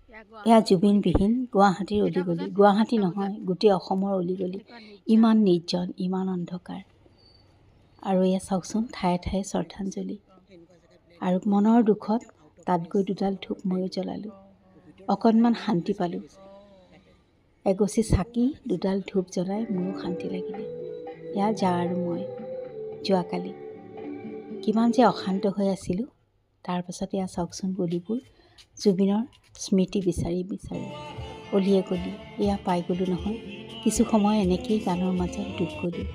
এয়া জুবিনবিহীন গুৱাহাটীৰ অলিগলি, গুৱাহাটী নহয় গোটেই অসমৰ অলিগলি, ইমান নিৰ্জন, ইমান অন্ধকাৰ। আৰু এয়া চাওকচোন ঠায়ে ঠায়ে শ্ৰদ্ধাঞ্জলি। আৰু মনৰ দুখত তাত গৈ দুডাল ধূপ ময়ো জ্বলালোঁ, অকণমান শান্তি পালোঁ। এগছি চাকি দুডাল ধূপ জ্বলাই মোৰো শান্তি লাগিলে। এয়া যা আৰু মই যোৱাকালি কিমান যে অশান্ত হৈ আছিলোঁ। তাৰপাছত এয়া চাওকচোন গলিবোৰ, জুবিনৰ স্মৃতি বিচাৰি বিচাৰি অলিয়ে গলি এয়া পাই গ'লোঁ নহয়। কিছু সময় এনেকেই গানৰ মাজত ডুব গ'লোঁ।